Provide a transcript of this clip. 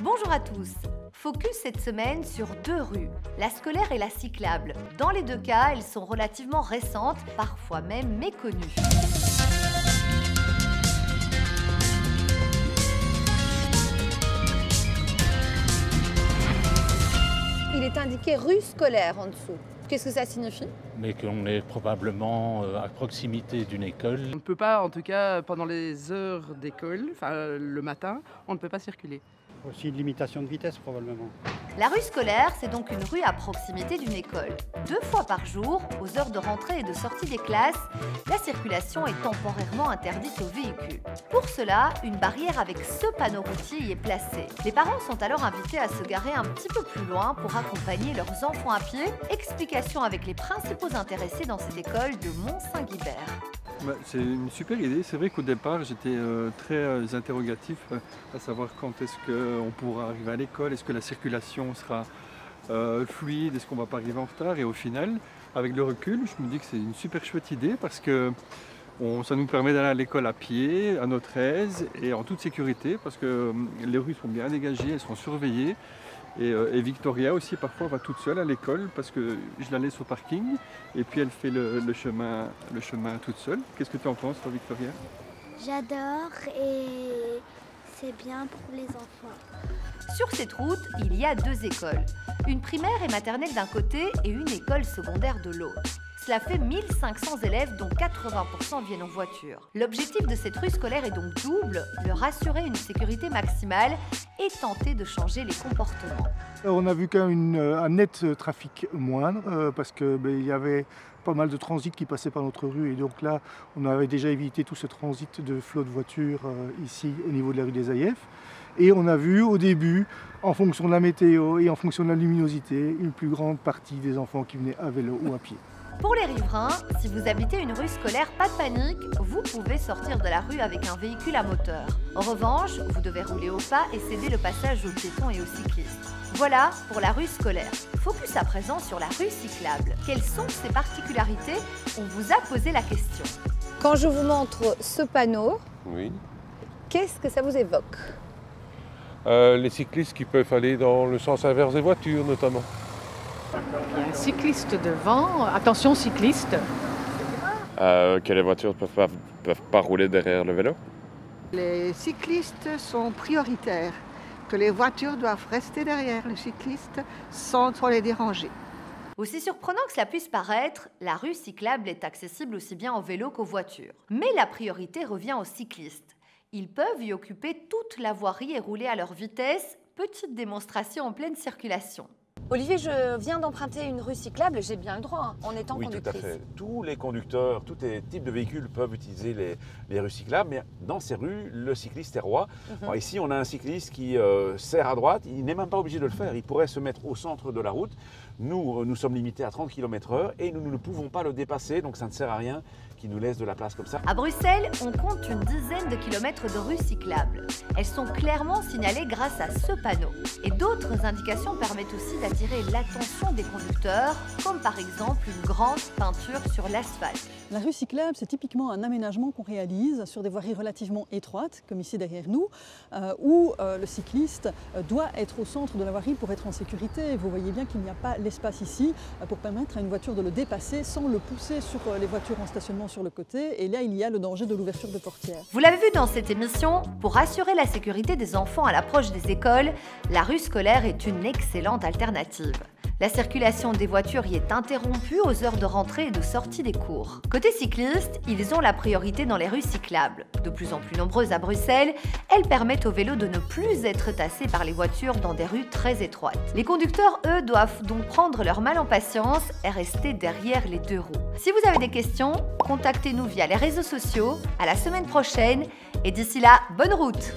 Bonjour à tous. Focus cette semaine sur deux rues, la scolaire et la cyclable. Dans les deux cas, elles sont relativement récentes, parfois même méconnues. Il est indiqué rue scolaire en dessous. Qu'est-ce que ça signifie? Mais qu'on est probablement à proximité d'une école. On ne peut pas, en tout cas pendant les heures d'école, enfin le matin, on ne peut pas circuler. Aussi une limitation de vitesse probablement. La rue scolaire, c'est donc une rue à proximité d'une école. 2 fois par jour, aux heures de rentrée et de sortie des classes, la circulation est temporairement interdite aux véhicules. Pour cela, une barrière avec ce panneau routier y est placée. Les parents sont alors invités à se garer un petit peu plus loin pour accompagner leurs enfants à pied. Explication avec les principaux intéressés dans cette école de Mont-Saint-Guibert. C'est une super idée. C'est vrai qu'au départ, j'étais très interrogatif à savoir quand est-ce qu'on pourra arriver à l'école, est-ce que la circulation sera fluide, est-ce qu'on ne va pas arriver en retard. Et au final, avec le recul, je me dis que c'est une super chouette idée parce que ça nous permet d'aller à l'école à pied, à notre aise et en toute sécurité parce que les rues sont bien dégagées, elles sont surveillées. Et Victoria aussi parfois va toute seule à l'école parce que je la laisse au parking et puis elle fait le chemin toute seule. Qu'est-ce que tu en penses toi Victoria? J'adore et c'est bien pour les enfants. Sur cette route, il y a 2 écoles. Une primaire et maternelle d'un côté et une école secondaire de l'autre. Cela fait 1500 élèves dont 80% viennent en voiture. L'objectif de cette rue scolaire est donc double, leur assurer une sécurité maximale et tenter de changer les comportements. On a vu un net trafic moindre parce qu'il y avait pas mal de transit qui passait par notre rue et donc là on avait déjà évité tout ce transit de flot de voitures ici au niveau de la rue des Aïefs. Et on a vu au début, en fonction de la météo et en fonction de la luminosité, une plus grande partie des enfants qui venaient à vélo ou à pied. Pour les riverains, si vous habitez une rue scolaire, pas de panique, vous pouvez sortir de la rue avec un véhicule à moteur. En revanche, vous devez rouler au pas et céder le passage aux piétons et aux cyclistes. Voilà pour la rue scolaire. Focus à présent sur la rue cyclable. Quelles sont ses particularités? On vous a posé la question. Quand je vous montre ce panneau, Oui. qu'est-ce que ça vous évoque? Les cyclistes qui peuvent aller dans le sens inverse des voitures notamment. Il y a un cycliste devant. Attention cycliste. Que les voitures ne peuvent pas rouler derrière le vélo. Les cyclistes sont prioritaires, que les voitures doivent rester derrière les cyclistes sans trop les déranger. Aussi surprenant que cela puisse paraître, la rue cyclable est accessible aussi bien aux vélos qu'aux voitures. Mais la priorité revient aux cyclistes. Ils peuvent y occuper toute la voirie et rouler à leur vitesse. Petite démonstration en pleine circulation. Olivier, je viens d'emprunter une rue cyclable, j'ai bien le droit en étant conductrice. Oui, tout à fait. Tous les conducteurs, tous les types de véhicules peuvent utiliser les rues cyclables, mais dans ces rues, le cycliste est roi. Alors ici, on a un cycliste qui serre à droite, il n'est même pas obligé de le faire, il pourrait se mettre au centre de la route. Nous sommes limités à 30 km/h et nous ne pouvons pas le dépasser, donc ça ne sert à rien qu'il nous laisse de la place comme ça. À Bruxelles, on compte une dizaine de kilomètres de rues cyclables. Elles sont clairement signalées grâce à ce panneau. Et d'autres indications permettent aussi d'attirer l'attention des conducteurs, comme par exemple une grande peinture sur l'asphalte. La rue cyclable, c'est typiquement un aménagement qu'on réalise sur des voiries relativement étroites, comme ici derrière nous, où le cycliste doit être au centre de la voirie pour être en sécurité. Vous voyez bien qu'il n'y a pas l'espace ici pour permettre à une voiture de le dépasser sans le pousser sur les voitures en stationnement sur le côté. Et là, il y a le danger de l'ouverture de portières. Vous l'avez vu dans cette émission, pour assurer la sécurité des enfants à l'approche des écoles, la rue scolaire est une excellente alternative. La circulation des voitures y est interrompue aux heures de rentrée et de sortie des cours. Côté cyclistes, ils ont la priorité dans les rues cyclables. De plus en plus nombreuses à Bruxelles, elles permettent aux vélos de ne plus être tassés par les voitures dans des rues très étroites. Les conducteurs, eux, doivent donc prendre leur mal en patience et rester derrière les 2 roues. Si vous avez des questions, contactez-nous via les réseaux sociaux. À la semaine prochaine et d'ici là, bonne route!